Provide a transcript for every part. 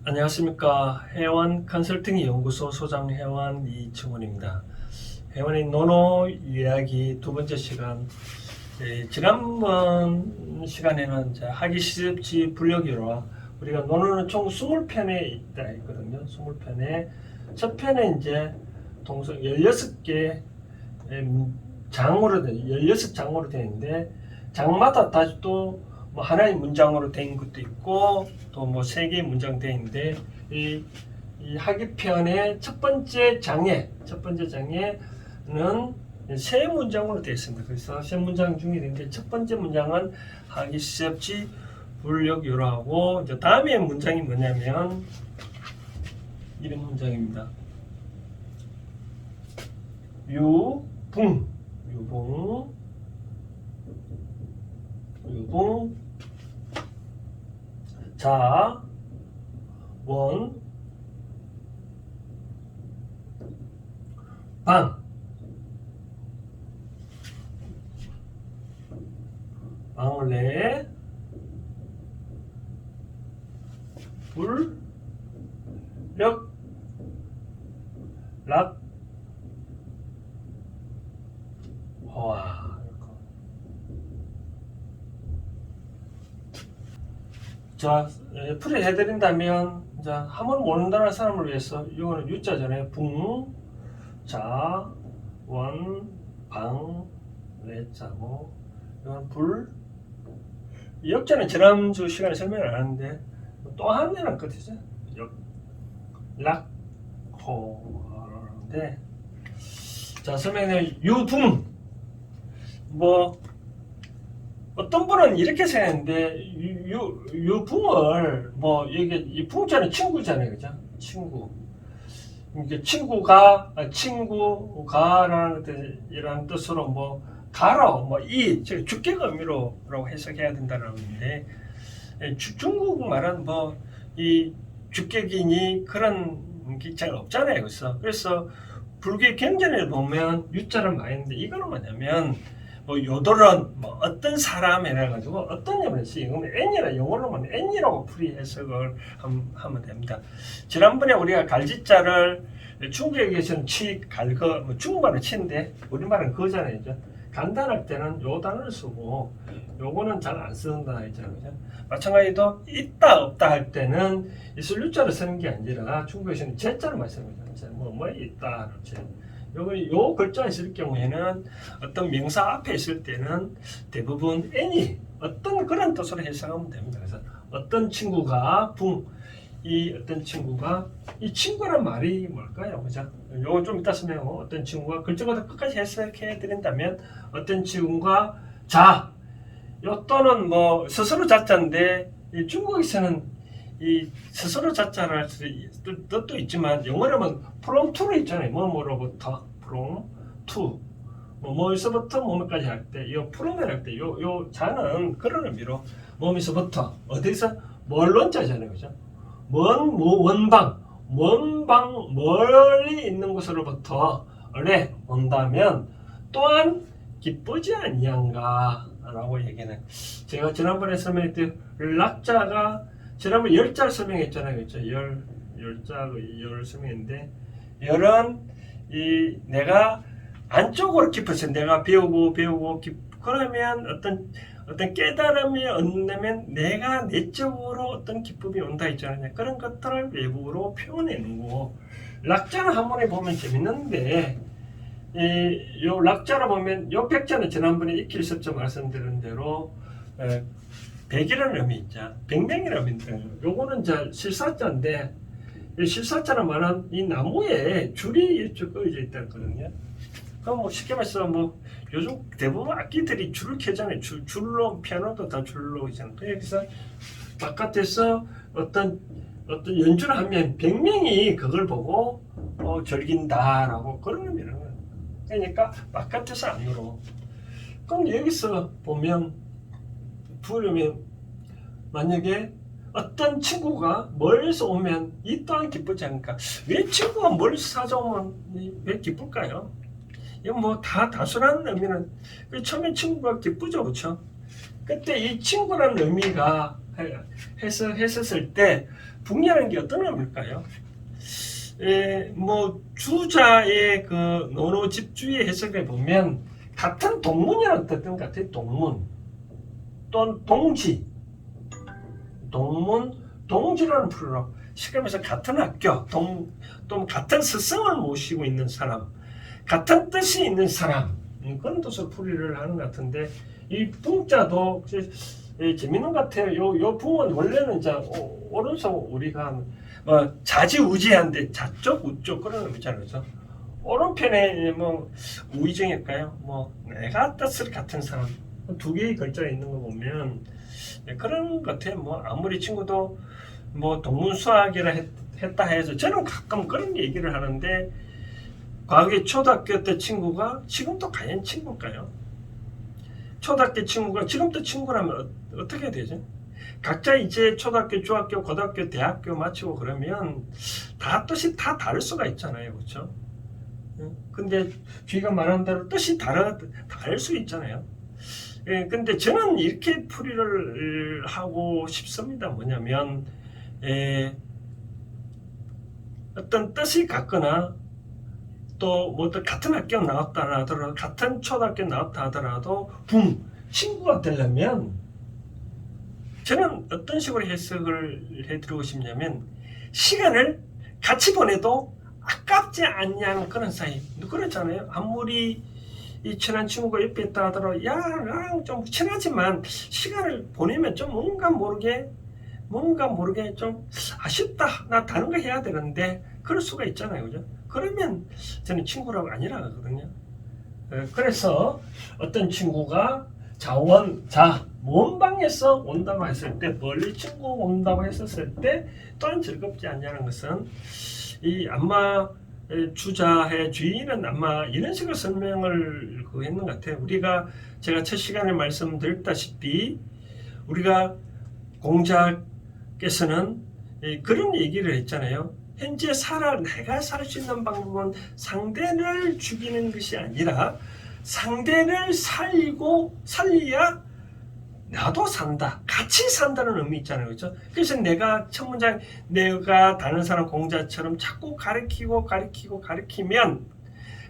안녕하십니까. 회원 컨설팅 연구소 소장 회원 이충원입니다. 회원의 노노 이야기 두 번째 시간. 지난번 시간에는 하기 시습지 분력이로 우리가 노노는 총 20편에 있다 했거든요. 20편에 첫 편에 이제 동서 16개 장으로 16장으로 되어 있는데 장마다 다시 또 뭐 하나의 문장으로 된 것도 있고 또 뭐 3개의 문장 되어 있는데 이 하기편의 첫 번째 장에는 세 문장으로 되어 있습니다. 그래서 세 문장 중에 있는데 첫 번째 문장은 하기 시습지 분력유로하고 이제 다음에 문장이 뭐냐면 이런 문장입니다. 유붕 자, 원, 방, 방울레, 불, 력, 락, 화. 자, 풀이해드린다면, 자, 한번 모른다는 사람을 위해서, 이거는 유자잖아요. 붕, 자, 원, 방, 레자고, 이건 불. 이 역자는 지난주 시간에 설명을 안 하는데, 또 하나는 끝이죠. 락, 호인데, 자, 설명해 유붕. 뭐, 어떤 분은 이렇게 생각하는데 유붕을 뭐 이게 이 붕자는 친구잖아요, 그죠? 친구. 이게 친구가라는 이런 뜻으로 뭐 가로 뭐이 주격 의미로라고 해석해야 된다는 의미인데 중국 말은 뭐 이 주격이니 그런 게 잘 없잖아요, 그래서 불교 경전에 보면 유자를 많이 했는데 이거는 뭐냐면 뭐 요들은 뭐 어떤 사람이라 가지고 어떤 점을 쓰이면 n이라 영어로는 n이라고 풀이 해석을 하면 됩니다. 지난번에 우리가 갈지자를 중국에서는 갈거 뭐 중국말은 치인데 우리말은 거잖아요. 간단할 때는 요 단어를 쓰고 요거는 잘 안 쓰는다 했잖아요. 마찬가지로 있다 없다 할 때는 있을 유자를 쓰는 게 아니라 중국에서는 제자를 많이 쓰는 거죠. 뭐 있다 요 글자에 있을 경우에는 어떤 명사 앞에 있을 때는 대부분 n이 어떤 그런 뜻으로 해석하면 됩니다. 그래서 어떤 친구가 이 어떤 친구가 이 친구란 말이 뭘까요? 그죠? 요거 좀 이따 쓰면 어떤 친구가 글자마다 끝까지 해석해 드린다면 어떤 친구가 요 또는 뭐 스스로 자자인데 이 중국에서는 이 스스로 자자를 뜻도 있지만 영어로 하면 from to로 있잖아요. 뭐로부터 from to 뭐에서부터 뭐까지 할 때 이 from을 할 때 요 자는 그런 의미로 뭐에서부터 어디서 멀론자잖아요, 그죠? 원방 멀리 있는 곳으로부터 온다면 또한 기쁘지 아니한가 라고 얘기는 제가 지난번에 설명했던 락자가 지난번 열자를 설명했잖아요, 그렇죠? 열 설명했는데 열은 이 내가 안쪽으로 깊어서 내가 배우고 그러면 어떤 깨달음이 얻으면 내가 내적으로 어떤 기쁨이 온다 있잖아요. 그런 것들을 외부로 표현해는 거. 락자를 한 번에 보면 재밌는데 요 락자를 보면 요 백자는 지난번에 익힐 섭자 말씀드린 대로 백이라는 의미 있죠. 백명이라는 의미인데 요거는 실사자인데 실사자는 말은 이 나무에 줄이 이렇게 꺼져 있다거든요. 그럼 뭐 쉽게 말해서 뭐 요즘 대부분 악기들이 줄을 켜잖아요. 줄로 피아노도 다 줄로 있잖아요. 그래서 바깥에서 어떤 연주를 하면 100명이 그걸 보고 즐긴다라고 그런 의미를 해요. 그러니까 바깥에서 안으로. 그럼 여기서 보면 만약에 어떤 친구가 멀리서 오면 이 또한 기쁘지 않을까? 왜 친구가 멀리서 찾아오면 왜 기쁠까요? 이건 뭐 다수라는 의미는 처음에 친구가 기쁘죠, 그렇죠? 그때 이 친구라는 의미가 했었을 때 북이라는 게 어떤 의미일까요? 뭐 주자의 그 논어집주의 해석에 보면 같은 동문이라는 뜻인 것 같아요. 동문 또는 동지, 동문, 동지라는 풀로 시감에서 같은 학교, 또 같은 스승을 모시고 있는 사람, 같은 뜻이 있는 사람, 그런 뜻으로 풀이를 하는 것 같은데 이 붕자도 재밌는 것 같아요. 요 붕은 원래는 이제 오른손 우리가 자지우지한데 좌쪽 우쪽 그런 의미잖아요. 그래서 오른편에 뭐 우의정일까요? 뭐 내가 뜻을 같은 사람 두 개의 글자가 있는 거 보면 그런 것 같아요. 뭐 아무리 친구도 뭐 동문수학이라 했다 해서 저는 가끔 그런 얘기를 하는데 과거에 초등학교 때 친구가 지금도 과연 친구일까요? 초등학교 친구가 지금도 친구라면 어떻게 되죠? 각자 이제 초등학교, 중학교, 고등학교, 대학교 마치고 그러면 다 뜻이 다 다를 수가 있잖아요. 그렇죠? 근데 쥐가 말한 대로 뜻이 다를 수 있잖아요. 근데 저는 이렇게 풀이를 하고 싶습니다. 뭐냐면 어떤 뜻이 같거나 또 뭐 같은 학교 나왔다 하더라도 같은 초등학교 나왔다 하더라도 친구가 되려면 저는 어떤 식으로 해석을 해드리고 싶냐면 시간을 같이 보내도 아깝지 않냐는 그런 사이. 그렇잖아요. 아무리 이 친한 친구가 옆에 있다 하더라도 야 나랑 좀 친하지만 시간을 보내면 좀 뭔가 모르게 좀 아쉽다. 나 다른 거 해야 되는데 그럴 수가 있잖아요. 그죠? 그러면 저는 친구라고 아니라 하거든요. 그래서 어떤 친구가 먼 방에서 온다고 했을 때, 멀리 친구 온다고 했었을 때 또한 즐겁지 않냐는 것은 이 아마 주자의 주인은 아마 이런 식으로 설명을 했는 것 같아요. 제가 첫 시간에 말씀드렸다시피 우리가 공자께서는 그런 얘기를 했잖아요. 현재 내가 살 수 있는 방법은 상대를 죽이는 것이 아니라 상대를 살려야 나도 산다. 같이 산다는 의미 있잖아요. 그렇죠? 그래서 첫 문장 내가 다른 사람 공자처럼 자꾸 가르치면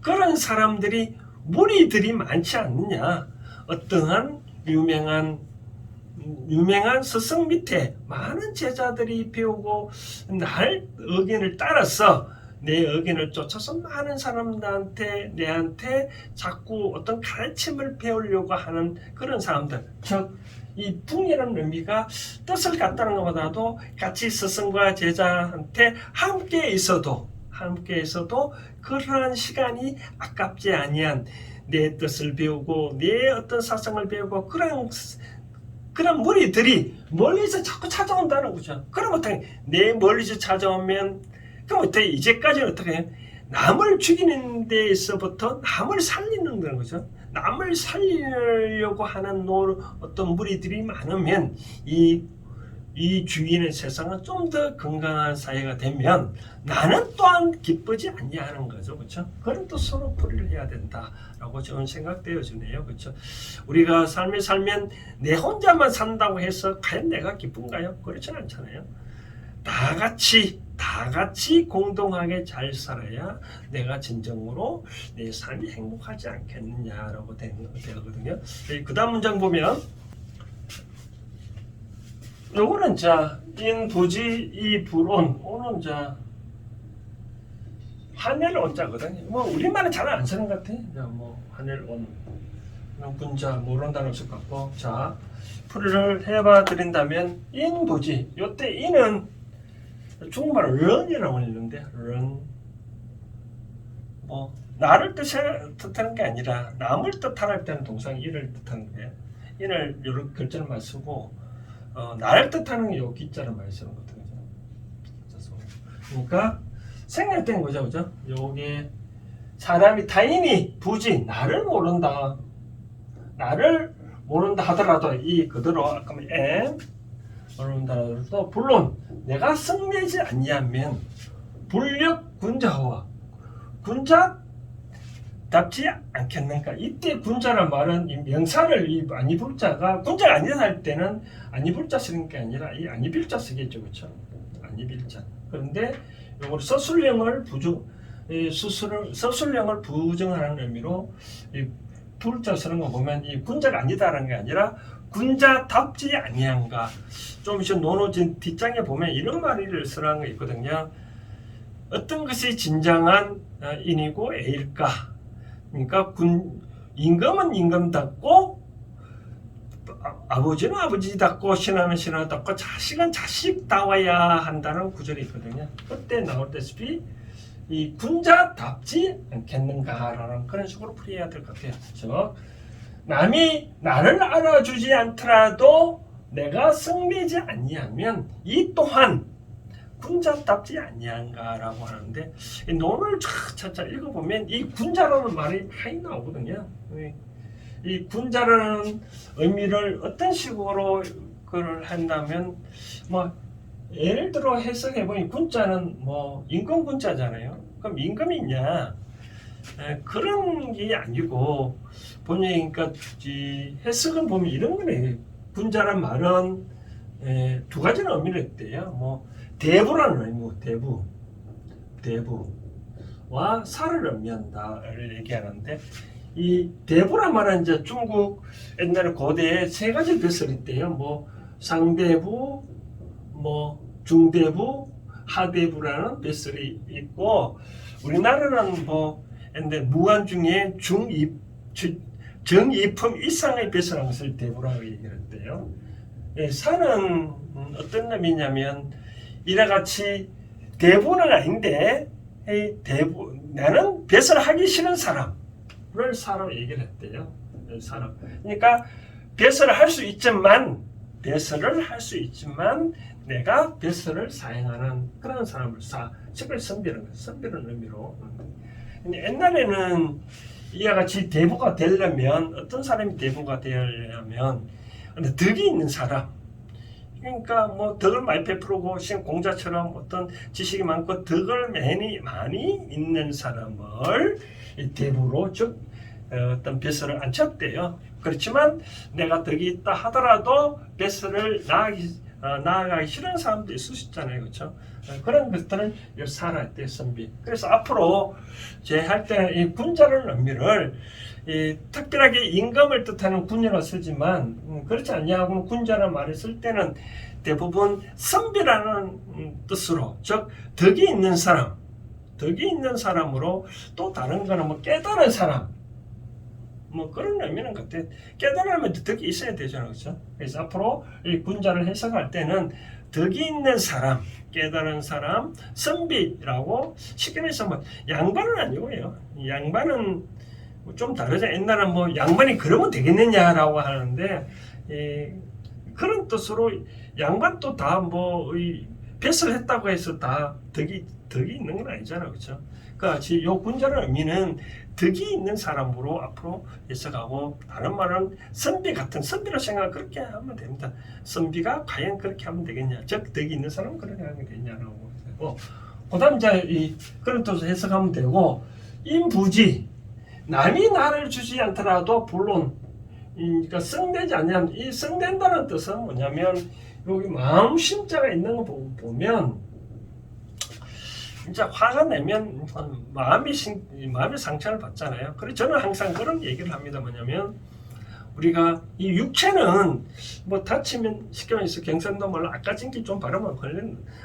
그런 사람들이 무리들이 많지 않느냐. 어떠한 유명한 스승 밑에 많은 제자들이 배우고 날 의견을 따라서 내 의견을 쫓아서 많은 사람들한테 내한테 자꾸 어떤 가르침을 배우려고 하는 그런 사람들. 즉 이 붕이라는 의미가 뜻을 갖다는 것보다도 같이 스승과 제자한테 함께 있어도 그러한 시간이 아깝지 아니한 내 뜻을 배우고 내 어떤 사상을 배우고 그런 무리들이 멀리서 자꾸 찾아온다는 거죠. 그럼 어떻게 내 멀리서 찾아오면 그럼 어떻게 이제까지는 어떻게 남을 죽이는 데에서부터 남을 살리는 거죠. 남을 살리려고 하는 어떤 무리들이 많으면 이 주인의 세상은 좀 더 건강한 사회가 되면 나는 또한 기쁘지 않냐는 거죠. 그렇죠? 그런 뜻으로 풀이를 해야 된다라고 저는 생각되어지네요. 그렇죠? 우리가 삶을 살면 내 혼자만 산다고 해서 과연 내가 기쁜가요? 그렇지는 않잖아요. 다 같이 공동하게 잘 살아야 내가 진정으로 내 삶이 행복하지 않겠느냐라고 되거든요. 그 다음 문장 보면 요거는 인부지 이불온 오는 하늘 온자거든요. 뭐 우리말은 잘 안 쓰는 것 같아. 뭐 하늘 온 분자 모르는 단어 쓸 것 같고. 풀이를 해봐 드린다면 인부지. 요때 인은 중국말로 런이라고 읽는데 뭐 나를 뜻하는 게 아니라 남을 뜻할 때는 동사는 인을 뜻하는 거예요. 인을 이렇게 글자를 쓰고 나를 뜻하는 게 요 기자를 많이 쓰는 거거든요. 그러니까 생략된 거죠, 그죠? 요게 사람이 타인이 부지 나를 모른다 하더라도 이 그대로 아까 모른다 하더라도 물론 내가 성내지 아니하면 불력 군자와 군자답지 않겠는가? 이때 군자란 말은 이 명사를 이 아니불자가 군자가 아니다 할 때는 아니불자 쓰는 게 아니라 이 아니빌자 쓰겠죠, 그렇죠? 반입일자. 그런데 요걸 서술형을 서술형을 부정하는 의미로 이 불자 쓰는 거 보면 이 군자가 아니다라는 게 아니라 군자답지 아니한가. 좀 이제 노노진 뒷장에 보면 이런 말을 쓰라는 게 있거든요. 어떤 것이 진정한 인이고 애일까? 그러니까 임금은 임금답고 아버지는 아버지답고 신하는 신하답고 자식은 자식다워야 한다는 구절이 있거든요. 그때 나올다시피 이 군자답지 않겠는가라는 그런 식으로 풀이해야 될 것 같아요. 즉 남이 나를 알아주지 않더라도 내가 성내지 아니하면 이 또한 군자답지 아니한가라고 하는데 이 논을 차차 읽어보면 이 군자라는 말이 많이 나오거든요. 이 군자라는 의미를 어떤 식으로 그걸 한다면 뭐 예를 들어 해석해보니 군자는 뭐 임금 군자잖아요. 그럼 임금이 있냐? 그런 게 아니고 본인이 그러니까 해석을 보면 이런 거네. 군자란 말은 두 가지는 의미를 했대요. 뭐 대부라는 의미고 대부와 살을 의미한다를 얘기하는데 이 대부란 말은 이제 중국 옛날에 고대에 세 가지 벼슬이 있대요. 뭐 상대부, 뭐 중대부, 하대부라는 벼슬이 있고 우리나라는 뭐 근데 무한 중에 정이품 이상의 벼슬한 것을 대부라고 얘기를 했대요. 산은 어떤 의미냐면 이래같이 대부는 아닌데 나는 벼슬 하기 싫은 사람을 사람 얘기를 했대요. 사람. 그러니까 벼슬을 할 수 있지만 내가 벼슬을 사용하는 그런 사람을 즉을 선비라는 의미로. 옛날에는 이와 같이 대부가 되려면 어떤 사람이 대부가 되려면 덕이 있는 사람, 그러니까 뭐 덕을 많이 베풀고 공자처럼 어떤 지식이 많고 덕을 많이 있는 사람을 대부로 즉 어떤 벼슬을 앉혔대요. 그렇지만 내가 덕이 있다 하더라도 벼슬을 나아가기 싫은 사람도 있을 수 있잖아요. 그렇죠? 그런 것들을 사라 때 선비. 그래서 앞으로 제 할 때는 이 군자라는 의미를 특별하게 임금을 뜻하는 군이라고 쓰지만 그렇지 않냐고는 군자라는 말을 쓸 때는 대부분 선비라는 뜻으로 즉 덕이 있는 사람으로 또 다른 거는 뭐 깨달은 사람 뭐 그런 의미는 같아. 깨달으면 덕이 있어야 되잖아요. 그렇죠? 그래서 앞으로 이 군자를 해석할 때는 덕이 있는 사람, 깨달은 사람, 선비라고 쉽게 말해서 뭐 양반은 아니고요. 양반은 좀 다르죠. 옛날은 뭐 양반이 그러면 되겠느냐라고 하는데 그런 뜻으로 양반도 다 뭐 벼슬 했다고 해서 다 덕이 있는 건 아니잖아요. 그렇죠? 그러니까 이 군자의 의미는 덕이 있는 사람으로 앞으로 해석하고 다른 말은 선비 같은 선비로 생각 그렇게 하면 됩니다. 선비가 과연 그렇게 하면 되겠냐? 즉 덕이 있는 사람은 그렇게 하면 되겠냐라고 하고 그다음 이제 그런 뜻으로 해석하면 되고 인부지 남이 나를 주지 않더라도 물론 그러니까 성되지 않냐면 이 성된다는 뜻은 뭐냐면 여기 마음 심자가 있는 거 보면 진짜 화가 내면 마음이 상처를 받잖아요. 그래서 저는 항상 그런 얘기를 합니다. 뭐냐면 우리가 이 육체는 뭐 다치면 쉽게 말해서 경상도 말로 아까진기 좀 바르면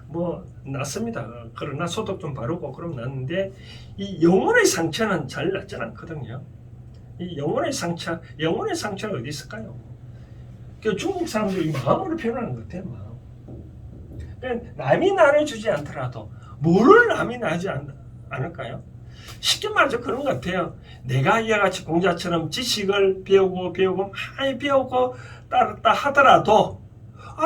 뭐 낫습니다. 그러나 소독 좀 바르고 그럼 낫는데 이 영혼의 상처는 잘 낫지 않거든요. 이 영혼의 상처가 어디 있을까요? 그 중국 사람들이 마음으로 표현하는 것 같아요. 마음. 그러니까 남이 나를 주지 않더라도 뭐를 남이 나지 않을까요? 쉽게 말해서 그런 것 같아요. 내가 이와 같이 공자처럼 지식을 배우고 많이 배우고 따랐다 하더라도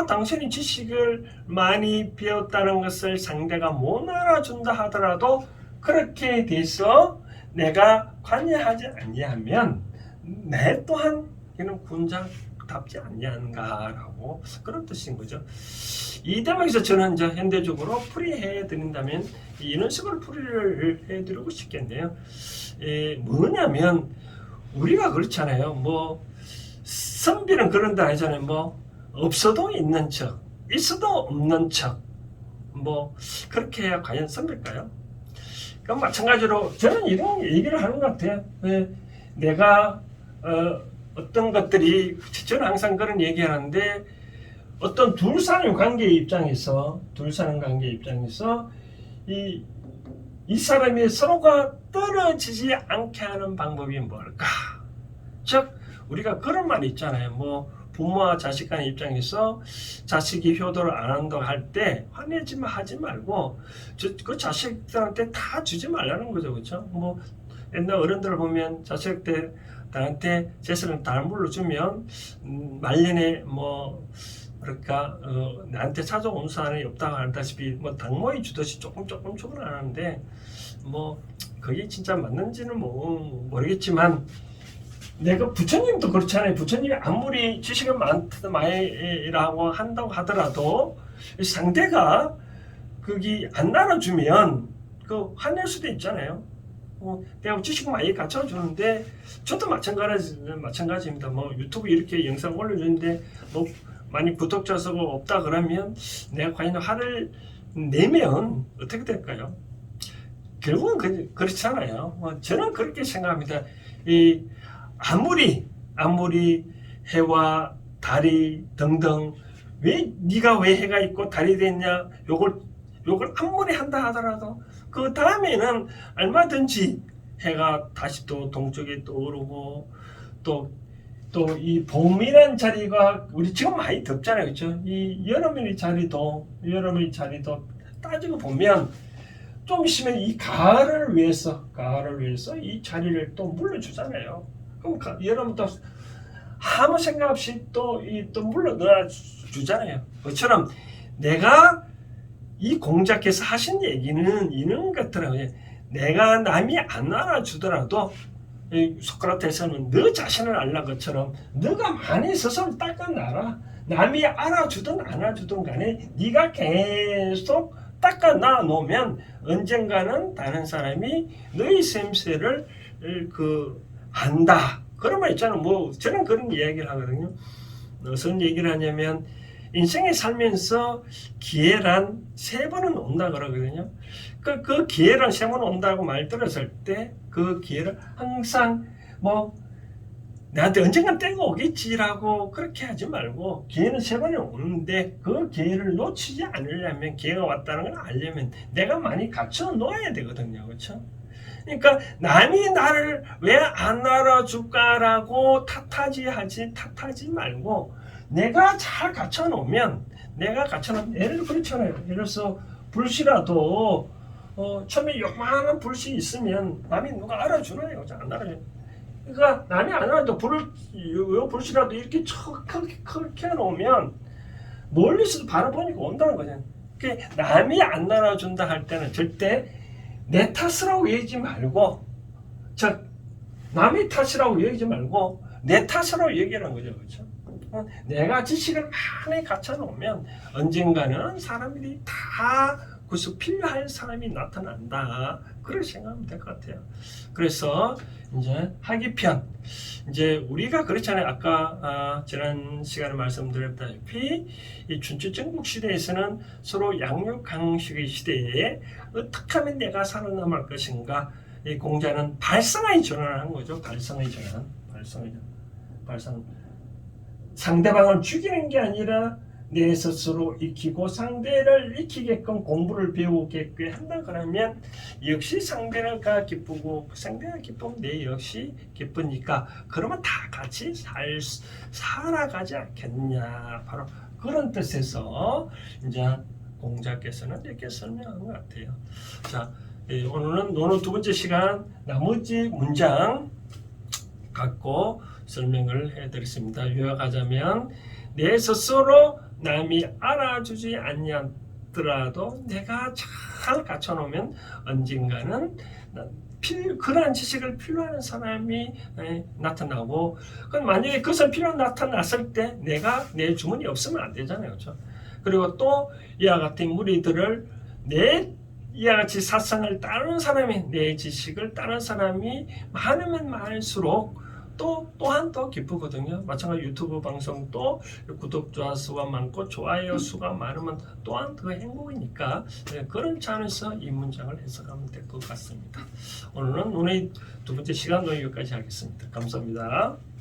당신이 지식을 많이 배웠다는 것을 상대가 못 알아준다 하더라도 그렇게 돼서 내가 관여하지 아니하면 내 또한 이는 군자답지 아니한가라고 그런 뜻인 거죠. 이 대목에서 저는 이제 현대적으로 풀이해 드린다면 이런 식으로 풀이를 해 드리고 싶겠네요. 뭐냐면 우리가 그렇잖아요. 뭐 선비는 그런 데 아니잖아요. 뭐 없어도 있는 척, 있어도 없는 척. 뭐 그렇게 해야 과연 선배일까요? 그럼 마찬가지로 저는 이런 얘기를 하는 것 같아요. 내가 어떤 것들이 저는 항상 그런 얘기하는데 어떤 둘 사는 관계 입장에서 이 사람이 서로가 떨어지지 않게 하는 방법이 뭘까? 즉 우리가 그런 말 있잖아요. 뭐 부모와 자식 간의 입장에서 자식이 효도를 안 한다고 할 때 화내지만 하지 말고 그 자식들한테 다 주지 말라는 거죠. 그렇죠? 뭐 옛날 어른들 보면 자식들 나한테 재산을 다 물려주면 말년에 뭐 그러니까 나한테 찾아온 사람이 없다고 한다시피 뭐 당모이 주듯이 조금 주곤 하는데 뭐 그게 진짜 맞는지는 뭐 모르겠지만 내가 부처님도 그렇잖아요. 부처님이 아무리 지식을 많이라고 한다고 하더라도 상대가 그게 안 나눠주면 그 화낼 수도 있잖아요. 내가 지식 많이 갖춰주는데 저도 마찬가지입니다. 뭐 유튜브 이렇게 영상 올려주는데 뭐 많이 구독자 수가 없다 그러면 내가 과연 화를 내면 어떻게 될까요? 결국은 그렇잖아요. 저는 그렇게 생각합니다. 아무리 해와 달이 등등 네가 왜 해가 있고 달이 됐냐 요걸 아무리 한다 하더라도 그 다음에는 얼마든지 해가 다시 또 동쪽에 떠오르고 또 이 봄이란 자리가 우리 지금 많이 덥잖아요. 그렇죠? 이 여름의 자리도 따지고 보면 좀 있으면 이 가을을 위해서 이 자리를 또 물려주잖아요. 그럼 여러분도 아무 생각 없이 또 물러 넣어 주잖아요. 그처럼 내가 이 공자께서 하신 얘기는 이런 것더라고요. 내가 남이 안 알아주더라도 소크라테스는 너 자신을 알라 것처럼 너가 많이 스스로 닦아놔라. 남이 알아주든 안 알아주든 간에 네가 계속 닦아놔 놓으면 언젠가는 다른 사람이 너의 셈세를 한다. 그런 말 있잖아. 뭐 저는 그런 이야기를 하거든요. 무슨 얘기를 하냐면 인생에 살면서 기회란 3번은 온다 그러거든요. 그 기회란 3번 온다고 말 들었을 때 그 기회를 항상 뭐 나한테 언젠간 때가 오겠지라고 그렇게 하지 말고 기회는 3번이 오는데 그 기회를 놓치지 않으려면 기회가 왔다는 걸 알려면 내가 많이 갖춰 놓아야 되거든요. 그렇죠? 그러니까 남이 나를 왜 안 알아줄까라고 탓하지 말고 내가 잘 갖춰 놓으면 예를 그렇잖아요. 예를 들어서 불씨라도 처음에 요만한 불씨 있으면 남이 누가 알아주나요? 안 알아줘요. 그러니까 남이 안 알아도 불씨라도 이렇게 크게 해놓으면 멀리서도 바라보니까 온다는 거잖아요. 그러니까 남이 안 알아준다 할 때는 절대 내 탓이라고 얘기하지 말고 남의 탓이라고 얘기하지 말고 내 탓이라고 얘기하는 거죠. 그렇죠? 내가 지식을 많이 갖춰 놓으면 언젠가는 사람들이 다 그래서 필요할 사람이 나타난다. 그렇게 생각하면 될 것 같아요. 그래서 이제 하기편 이제 우리가 그렇잖아요. 아까 지난 시간에 말씀드렸다시피 이 춘추전국 시대에서는 서로 양육강식의 시대에 어떻게 하면 내가 살아남을 것인가. 이 공자는 발상의 전환을 한 거죠. 발상의 전환. 상대방을 죽이는 게 아니라 내 스스로 익히고 상대를 익히게끔 공부를 배우게 한다 그러면 역시 상대가 기쁘고 상대가 기쁘면 내 역시 기쁘니까 그러면 다 같이 살아가지 않겠냐. 바로 그런 뜻에서 이제 공자께서는 이렇게 설명한 것 같아요. 자, 오늘 2번째 시간 나머지 문장 갖고 설명을 해드렸습니다. 요약하자면 내 스스로 남이 알아주지 않더라도 내가 잘 갖춰놓으면 언젠가는 그러한 지식을 필요하는 사람이 나타나고 만약에 그것을 필요한 나타났을 때 내가 내 주머니 없으면 안 되잖아요. 그렇죠? 그리고 또 이와 같은 무리들을 이와 같이 사상을 따르는 사람이 내 지식을 따르는 사람이 많으면 많을수록 또한 더 기쁘거든요. 마찬가지로 유튜브 방송도 구독자 수가 많고 좋아요 수가 많으면 또한 더 행복이니까 그런 차원에서 이 문장을 해석하면 될 것 같습니다. 오늘은 오늘 두 번째 시간도 여기까지 하겠습니다. 감사합니다.